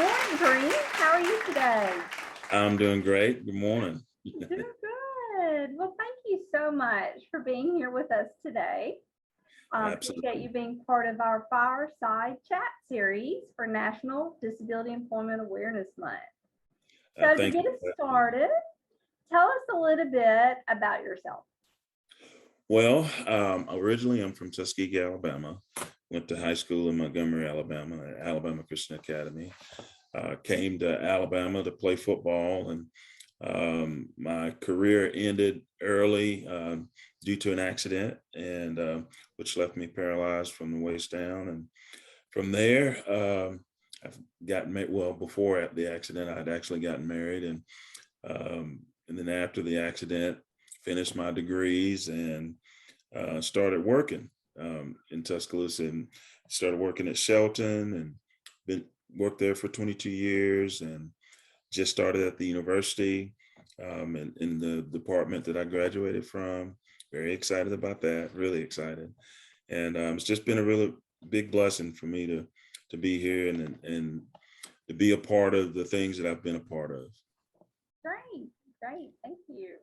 Morning, Kareem. How are you today? I'm doing great. Good morning. Doing good. Well, thank you so much for being here with us today. Appreciate Absolutely. you being part of our Fireside Chat series for National Disability Employment Awareness Month. So to Thank get you us for having me. started, tell us a little bit about yourself. Well, originally I'm from Tuskegee, Alabama. Went to high school in Montgomery, Alabama, at Alabama Christian Academy. Came to Alabama to play football, and my career ended early due to an accident, and which left me paralyzed from the waist down. And from there, I've gotten married. Well, before the accident, I'd actually gotten married, and then after the accident, finished my degrees and started working in Tuscaloosa, and started working at Shelton, and been worked there for 22 years, and just started at the university in the department that I graduated from. Very excited about that, really excited. And it's just been a really big blessing for me to be here and to be a part of the things that I've been a part of. Great, great. Thank you.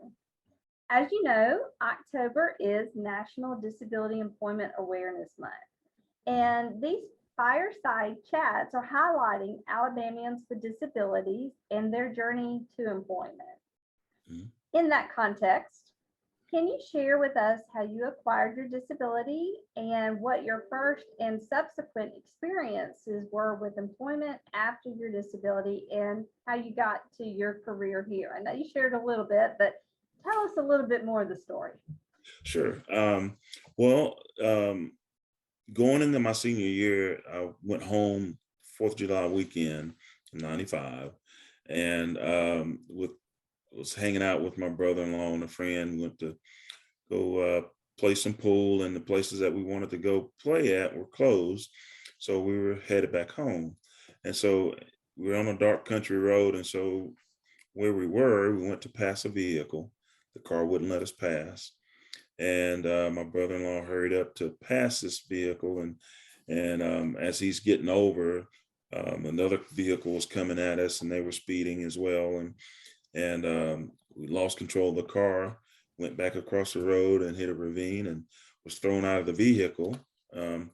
As you know, October is National Disability Employment Awareness Month. And these fireside chats are highlighting Alabamians with disabilities and their journey to employment. Mhm. In that context, can you share with us how you acquired your disability and what your first and subsequent experiences were with employment after your disability and how you got to your career here? I know you shared a little bit, but tell us a little bit more of the story. Sure. Well, going into my senior year, I went home 4th of July weekend in '95, and was hanging out with my brother-in-law and a friend. Went to go play some pool, and the places that we wanted to go play at were closed, so we were headed back home. And so we were on a dark country road, and so where we went to pass a vehicle. The car wouldn't let us pass, and my brother-in-law hurried up to pass this vehicle, and as he's getting over, another vehicle was coming at us, and they were speeding as well, and we lost control of the car, went back across the road and hit a ravine, and was thrown out of the vehicle. And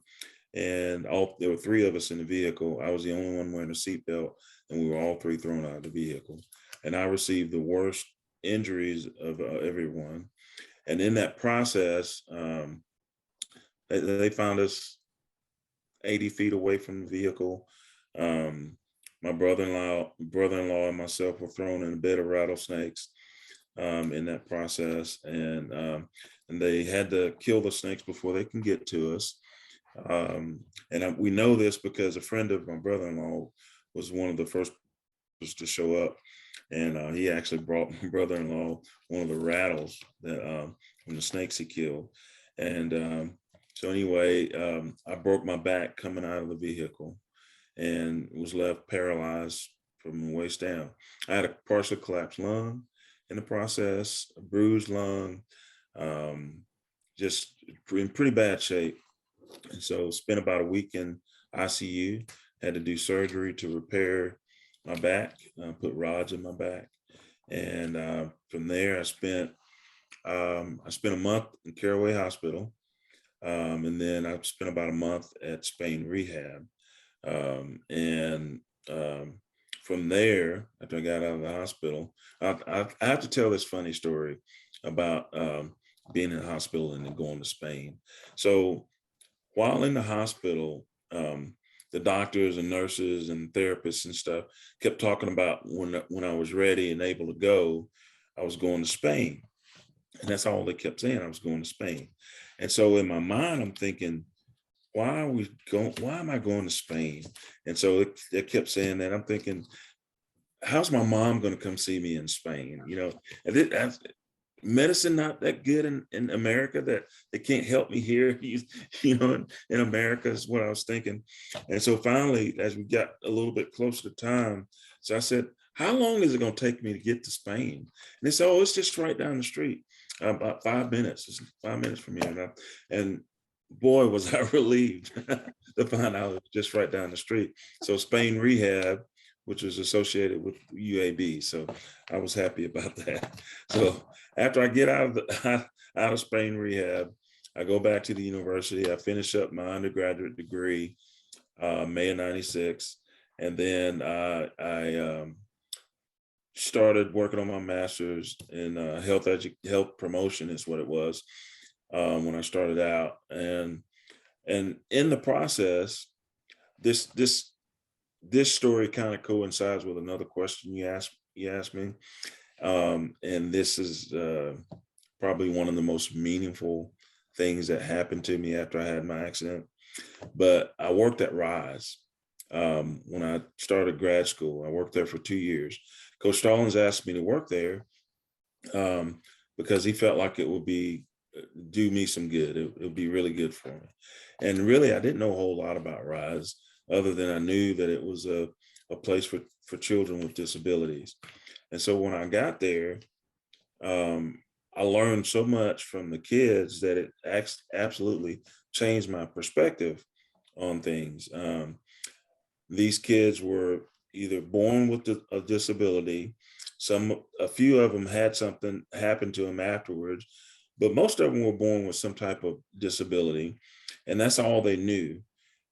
there were three of us in the vehicle. I was the only one wearing a seatbelt, and we were all three thrown out of the vehicle. And I received the worst injuries of everyone. And in that process, they found us 80 feet away from the vehicle. My brother-in-law and myself were thrown in a bed of rattlesnakes in that process, and they had to kill the snakes before they can get to us. We know this because a friend of my brother-in-law was one of the first to show up, and he actually brought my brother-in-law one of the rattles that from the snakes he killed. And so anyway, I broke my back coming out of the vehicle and was left paralyzed from the waist down. I had a partially collapsed lung in the process, a bruised lung, just in pretty bad shape. And so spent about a week in ICU, had to do surgery to repair my back, put rods in my back. And from there, I spent a month in Caraway Hospital. And then I spent about a month at Spain Rehab. And from there, after I got out of the hospital, I have to tell this funny story about being in the hospital and then going to Spain. So while in the hospital, the doctors and nurses and therapists and stuff kept talking about when I was ready and able to go, I was going to Spain. And that's all they kept saying, I was going to Spain. And so in my mind, I'm thinking, why am I going to Spain? And so it kept saying that. I'm thinking, how's my mom going to come see me in Spain? And medicine not that good in America that they can't help me here, in America is what I was thinking. And so finally, as we got a little bit closer to time, so I said, how long is it going to take me to get to Spain? And they said, oh, it's just right down the street, about 5 minutes. It's 5 minutes from here. And boy, was I relieved to find out it was just right down the street. So Spain Rehab which was associated with UAB. So I was happy about that. So after I get out of sprain rehab, I go back to the university. I finish up my undergraduate degree, May of '96. And then I started working on my master's in health promotion is what it was when I started out. And in the process, this story kind of coincides with another question you asked me. And this is probably one of the most meaningful things that happened to me after I had my accident. But I worked at Rise when I started grad school. I worked there for 2 years. Coach Stallings asked me to work there because he felt like it would do me some good. It would be really good for me. And really, I didn't know a whole lot about Rise, other than I knew that it was a place for children with disabilities. And so when I got there, I learned so much from the kids that it absolutely changed my perspective on things. These kids were either born with a disability. A few of them had something happen to them afterwards, but most of them were born with some type of disability, and that's all they knew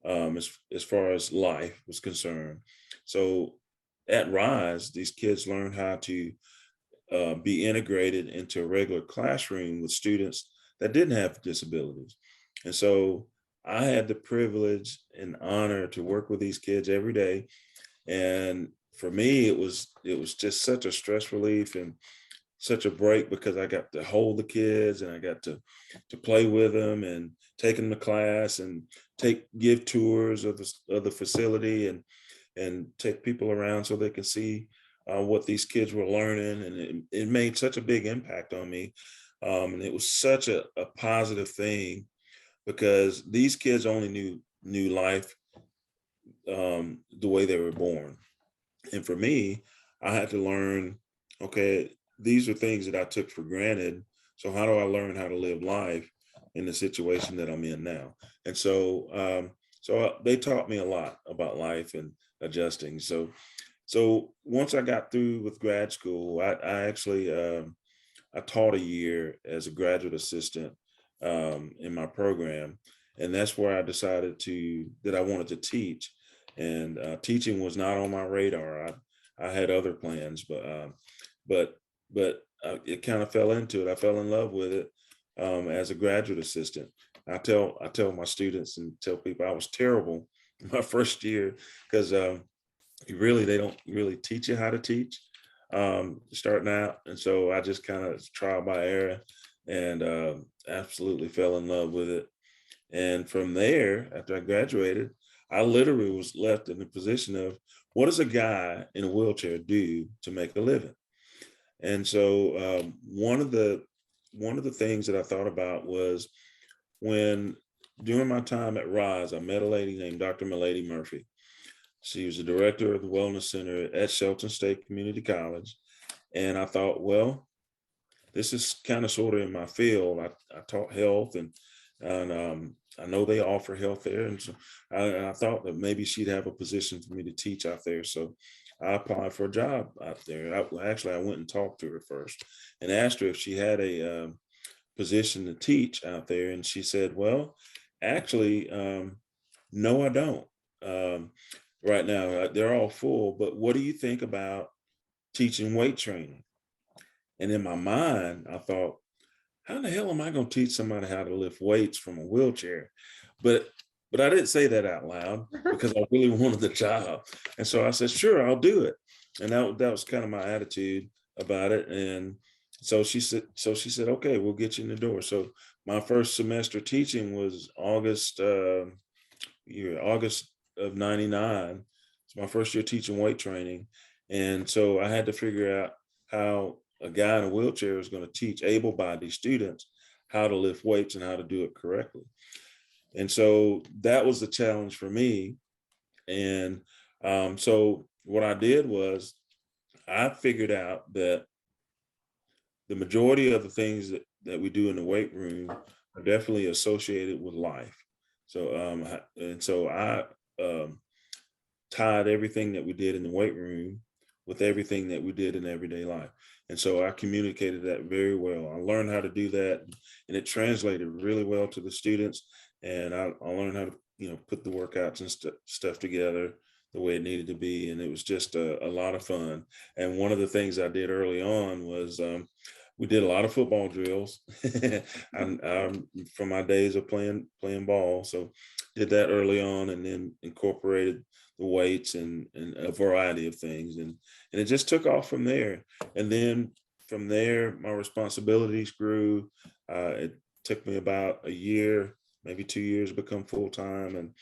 as far as life was concerned. So at Rise, these kids learned how to be integrated into a regular classroom with students that didn't have disabilities. And so I had the privilege and honor to work with these kids every day. And for me, it was just such a stress relief and such a break, because I got to hold the kids and I got to play with them and take them to class and give tours of the facility and take people around so they can see what these kids were learning. And it made such a big impact on me. And it was such a positive thing, because these kids only knew life the way they were born. And for me, I had to learn, okay, these are things that I took for granted. So how do I learn how to live life in the situation that I'm in now? And so they taught me a lot about life and adjusting. So once I got through with grad school, I actually I taught a year as a graduate assistant in my program, and that's where I decided that I wanted to teach. And teaching was not on my radar. I had other plans, but it kind of fell into it. I fell in love with it as a graduate assistant. I tell my students and tell people I was terrible my first year, because they don't really teach you how to teach starting out. And so I just kind of trial by error and absolutely fell in love with it. And from there, after I graduated, I literally was left in the position of, what does a guy in a wheelchair do to make a living? And so one of the things that I thought about was, when during my time at Rise, I met a lady named Dr. Milady Murphy. She was the director of the Wellness Center at Shelton State Community College. And I thought, well, this is kind of sort of in my field. I taught health, and I know they offer health there. And so I thought that maybe she'd have a position for me to teach out there. So I applied for a job out there. I went and talked to her first and asked her if she had a position to teach out there. And she said, well, actually, no, I don't. Right now, they're all full, but what do you think about teaching weight training? And in my mind, I thought, how the hell am I going to teach somebody how to lift weights from a wheelchair? But I didn't say that out loud, because I really wanted the job. And so I said, sure, I'll do it. And that was kind of my attitude about it. And so she said, okay, we'll get you in the door. So my first semester teaching was August of '99. It's my first year teaching weight training. And so I had to figure out how a guy in a wheelchair is going to teach able-bodied students how to lift weights and how to do it correctly. And so that was the challenge for me. And so what I did was, I figured out that the majority of the things that we do in the weight room are definitely associated with life. So I tied everything that we did in the weight room with everything that we did in everyday life. And so I communicated that very well. I learned how to do that, and it translated really well to the students. And I learned how to, put the workouts and stuff together the way it needed to be. And it was just a lot of fun. And one of the things I did early on was we did a lot of football drills from my days of playing ball. So did that early on, and then incorporated the weights and a variety of things. And it just took off from there. And then from there, my responsibilities grew. It took me about a year, maybe 2 years to become full-time. And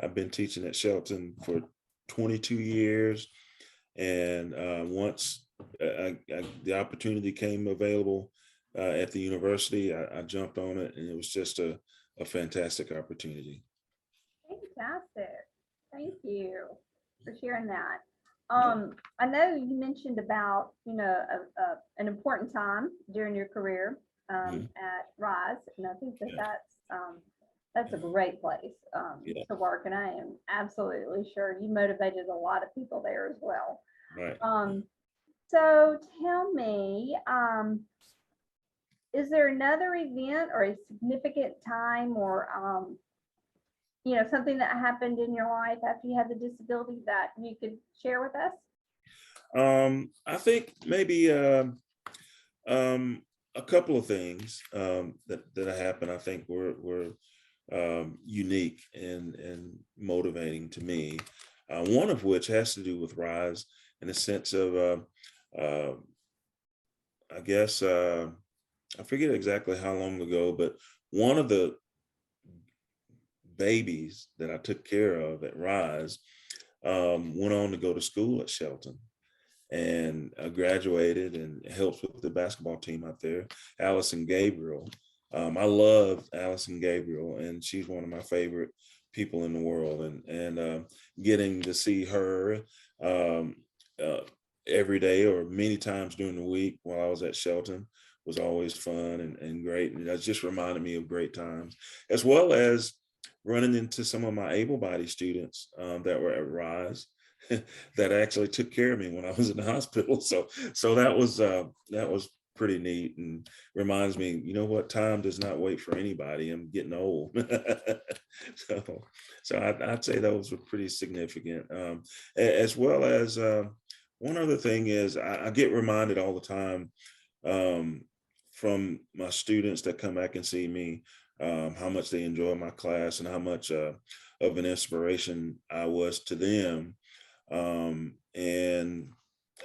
I've been teaching at Shelton for 22 years. And once the opportunity came available at the university, I jumped on it, and it was just a fantastic opportunity. Fantastic. Thank you for sharing that. I know you mentioned about, an important time during your career at Rise, and I think that's a great place to work, and I am absolutely sure you motivated a lot of people there as well. Right. So tell me, is there another event or a significant time or something that happened in your life after you had the disability that you could share with us? I think maybe a couple of things that happened, I think were unique and motivating to me. One of which has to do with Rise, in the sense of, I guess, I forget exactly how long ago, but one of the babies that I took care of at Rise went on to go to school at Shelton, and graduated and helps with the basketball team out there, Allison Gabriel. I love Allison Gabriel, and she's one of my favorite people in the world. And getting to see her every day or many times during the week while I was at Shelton was always fun and great. And that just reminded me of great times, as well as running into some of my able-bodied students that were at Rise that actually took care of me when I was in the hospital. So that was pretty neat, and reminds me, what, time does not wait for anybody. I'm getting old. so I'd say those were pretty significant. As well as one other thing is I get reminded all the time from my students that come back and see me, how much they enjoy my class and how much of an inspiration I was to them. And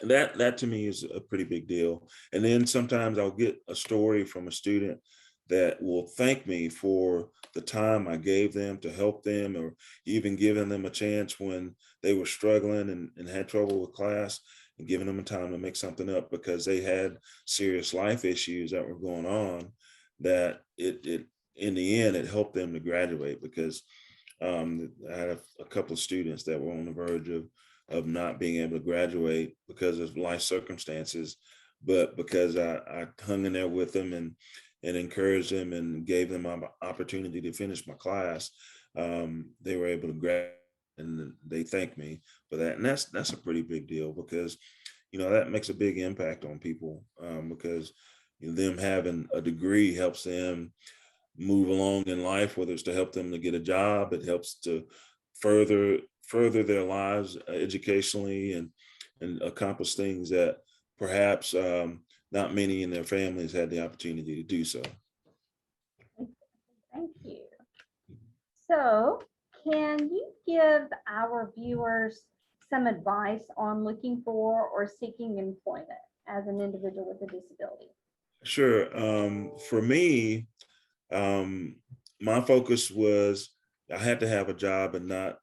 that to me is a pretty big deal. And then sometimes I'll get a story from a student that will thank me for the time I gave them to help them, or even giving them a chance when they were struggling and had trouble with class, and giving them a time to make something up because they had serious life issues that were going on, that it in the end, it helped them to graduate. Because I had a couple of students that were on the verge of not being able to graduate because of life circumstances, but because I hung in there with them and encouraged them and gave them an opportunity to finish my class, they were able to graduate, and they thanked me for that. And that's a pretty big deal, because that makes a big impact on people, because them having a degree helps them move along in life, whether it's to help them to get a job, it helps to further their lives educationally, and accomplish things that perhaps not many in their families had the opportunity to do so. Thank you. So, can you give our viewers some advice on looking for or seeking employment as an individual with a disability? Sure. For me, my focus was I had to have a job, and not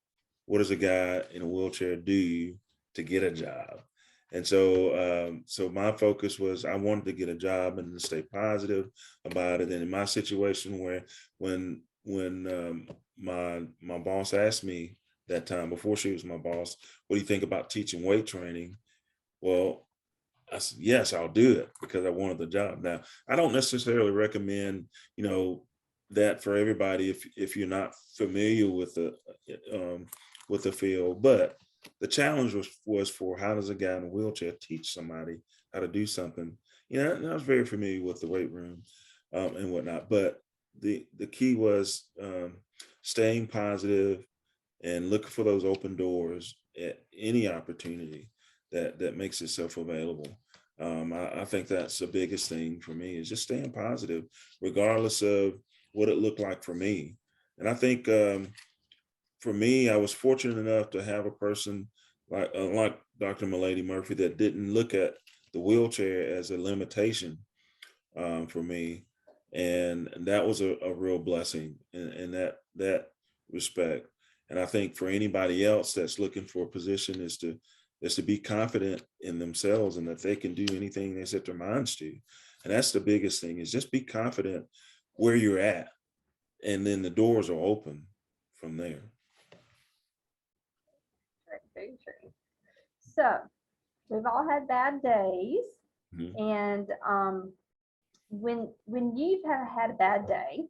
what does a guy in a wheelchair do to get a job. And so my focus was I wanted to get a job and to stay positive about it. And in my situation, where when my boss asked me that time, before she was my boss, what do you think about teaching weight training? Well, I said, yes, I'll do it, because I wanted the job. Now, I don't necessarily recommend, that for everybody if you're not familiar with the field, but the challenge was for how does a guy in a wheelchair teach somebody how to do something? You know, and I was very familiar with the weight room and whatnot, but the key was staying positive and looking for those open doors at any opportunity that makes itself available. I think that's the biggest thing for me is just staying positive, regardless of what it looked like for me. And I think for me, I was fortunate enough to have a person like Dr. Milady Murphy that didn't look at the wheelchair as a limitation for me, and that was a real blessing in that respect. And I think for anybody else that's looking for a position is to be confident in themselves and that they can do anything they set their minds to. And that's the biggest thing is just be confident where you're at, and then the doors are open from there. Very true. So we've all had bad days, Mhm. and when you've had a bad day,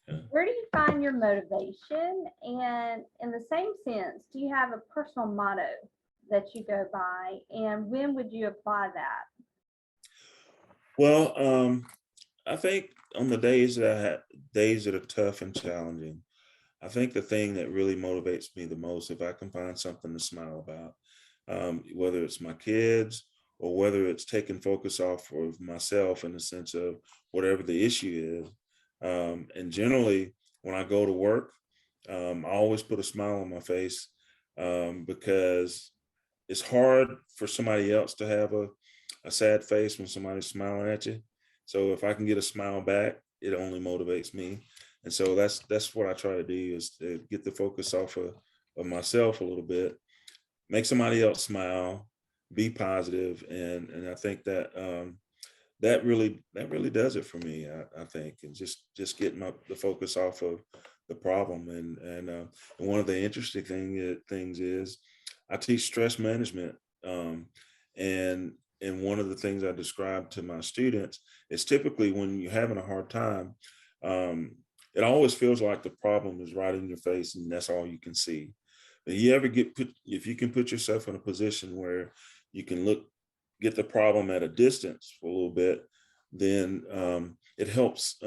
Yeah. where do you find your motivation? And in the same sense, do you have a personal motto that you go by? And when would you apply that? Well, I think on the days that I had days that are tough and challenging, I think the thing that really motivates me the most, if I can find something to smile about, whether it's my kids or whether it's taking focus off of myself in the sense of whatever the issue is. And generally, when I go to work, I always put a smile on my face because it's hard for somebody else to have a sad face when somebody's smiling at you. So if I can get a smile back, it only motivates me. And so that's what I try to do is to get the focus off of myself a little bit, make somebody else smile, be positive, and I think that that really does it for me. I think, and just getting the focus off of the problem. And one of the interesting things is I teach stress management, and one of the things I describe to my students is typically when you're having a hard time, it always feels like the problem is right in your face and that's all you can see. But you ever if you can put yourself in a position where you can get the problem at a distance for a little bit, then it helps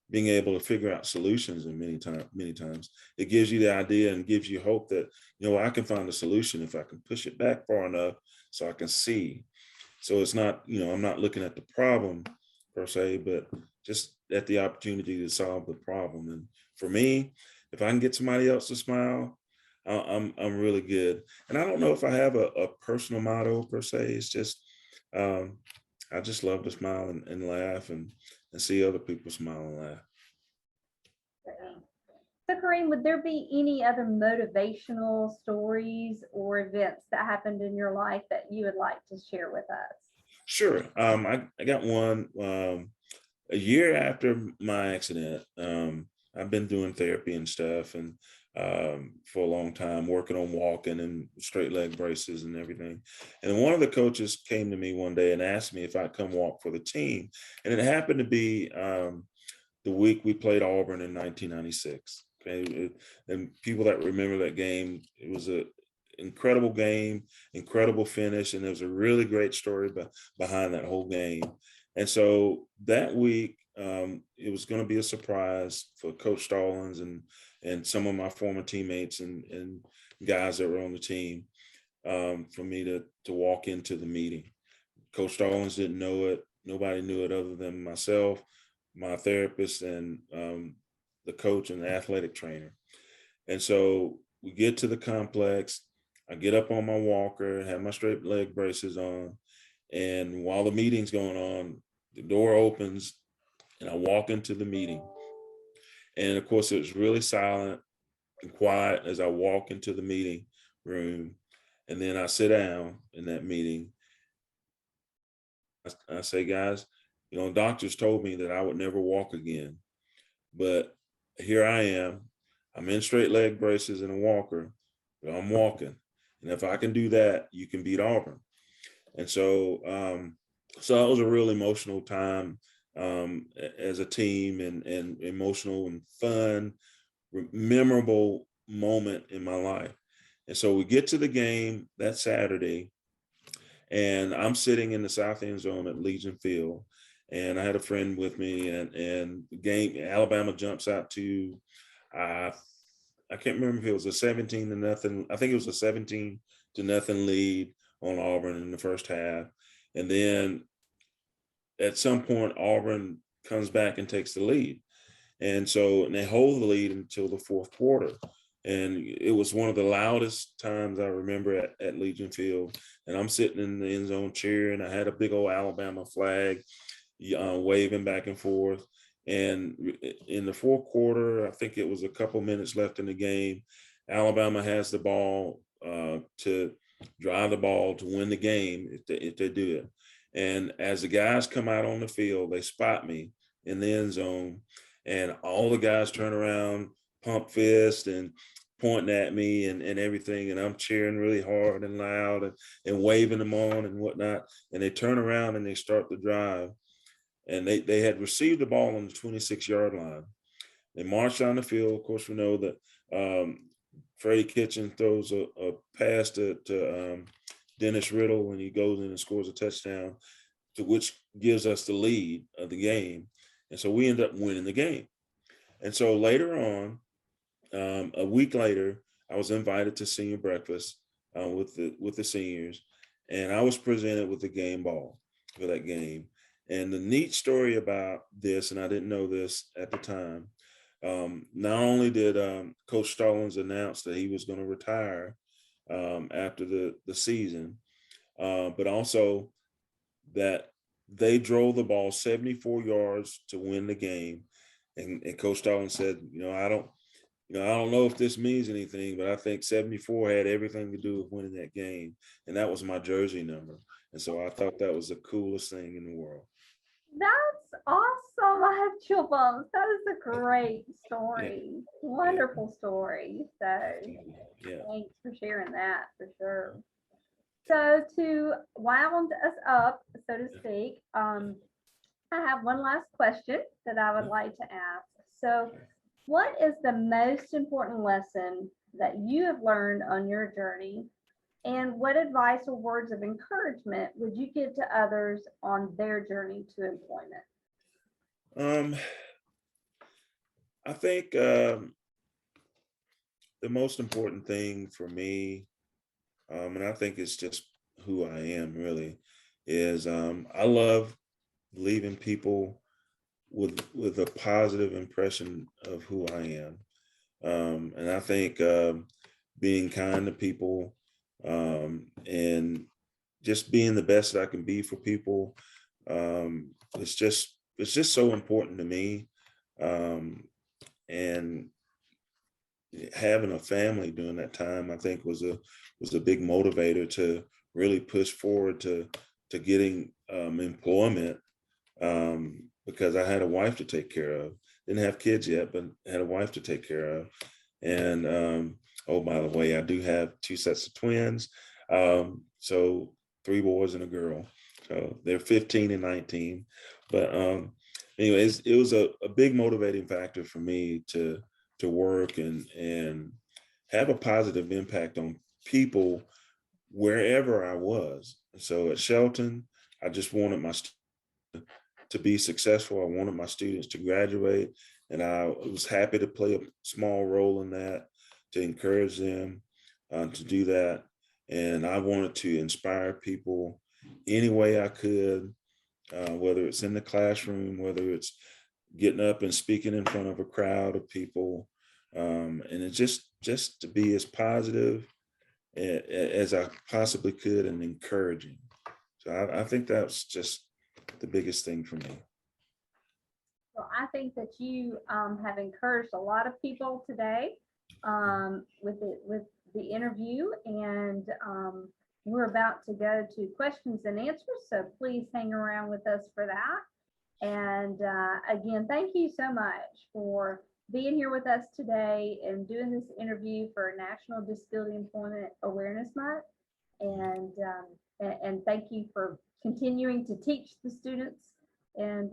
being able to figure out solutions. And many times it gives you the idea and gives you hope that, I can find a solution if I can push it back far enough so I can see. So it's not, I'm not looking at the problem per se, but just at the opportunity to solve the problem. And for me, if I can get somebody else to smile, I'm really good. And I don't know if I have a personal motto per se. It's just I just love to smile and laugh and see other people smile and laugh. So, Kareem, would there be any other motivational stories or events that happened in your life that you would like to share with us? Sure. I got one. A year after my accident, I've been doing therapy and stuff, and for a long time, working on walking and straight leg braces and everything. And one of the coaches came to me one day and asked me if I'd come walk for the team, and it happened to be the week we played Auburn in 1996. Okay, and people that remember that game, it was a incredible game, incredible finish, and there was a really great story behind that whole game. And so that week, it was going to be a surprise for Coach Stallings and some of my former teammates and guys that were on the team, for me to walk into the meeting. Coach Stallings didn't know it. Nobody knew it other than myself, my therapist, and the coach and the athletic trainer. And so we get to the complex. I get up on my walker, have my straight leg braces on. And while the meeting's going on, the door opens and I walk into the meeting. And of course, it was really silent and quiet as I walk into the meeting room. And then I sit down in that meeting. I say, guys, doctors told me that I would never walk again. But here I am. I'm in straight leg braces and a walker, but I'm walking. And if I can do that, you can beat Auburn. And so, so that was a real emotional time as a team, and emotional and fun, memorable moment in my life. And so we get to the game that Saturday, and I'm sitting in the south end zone at Legion Field, and I had a friend with me, and the game, Alabama jumps out to, I can't remember if it was a 17-0. I think it was a 17-0 lead on Auburn in the first half. And then at some point, Auburn comes back and takes the lead. And they hold the lead until the fourth quarter. And it was one of the loudest times I remember at Legion Field. And I'm sitting in the end zone cheering. I had a big old Alabama flag waving back and forth. And in the fourth quarter, I think it was a couple minutes left in the game, Alabama has the ball to drive the ball to win the game if they do it. And as the guys come out on the field, they spot me in the end zone, and all the guys turn around, pump fist and pointing at me and everything. And I'm cheering really hard and loud and waving them on and whatnot. And they turn around and they start the drive. And they had received the ball on the 26-yard line. They marched down the field. Of course, we know that Freddie Kitchen throws a pass to Dennis Riddle when he goes in and scores a touchdown, which gives us the lead of the game. And so we end up winning the game. And so later on, a week later, I was invited to senior breakfast with the seniors, and I was presented with the game ball for that game. And the neat story about this, and I didn't know this at the time, not only did Coach Stallings announce that he was going to retire after the season, but also that they drove the ball 74 yards to win the game. And Coach Stallings said, I don't know if this means anything, but I think 74 had everything to do with winning that game. And that was my jersey number. And so I thought that was the coolest thing in the world. That's awesome. I have chill bumps. That is a great story. Yeah. Wonderful story. So thanks for sharing that for sure. So to wound us up, so to speak, I have one last question that I would like to ask. So what is the most important lesson that you have learned on your journey? And what advice or words of encouragement would you give to others on their journey to employment? I think the most important thing for me, and I think it's just who I am really, is I love leaving people with a positive impression of who I am. And I think being kind to people and just being the best that I can be for people, it's just so important to me. And having a family during that time, I think was a big motivator to really push forward to getting employment, because I had a wife to take care of. Didn't have kids yet, but had a wife to take care of. And oh, by the way, I do have 2 sets of twins. So 3 boys and a girl. So they're 15 and 19. But anyways, it was a big motivating factor for me to work and have a positive impact on people wherever I was. So at Shelton, I just wanted my to be successful. I wanted my students to graduate, and I was happy to play a small role in that, to encourage them to do that. And I wanted to inspire people any way I could, whether it's in the classroom, whether it's getting up and speaking in front of a crowd of people, and it's just to be as positive as I possibly could and encouraging. So I think that's just the biggest thing for me. Well, I think that you have encouraged a lot of people today with the interview, and we're about to go to questions and answers. So please hang around with us for that. And again, thank you so much for being here with us today and doing this interview for National Disability Employment Awareness Month. And thank you for continuing to teach the students and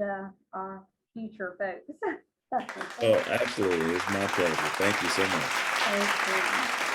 our future folks. Oh, absolutely. It's my pleasure. Thank you so much. Thank you.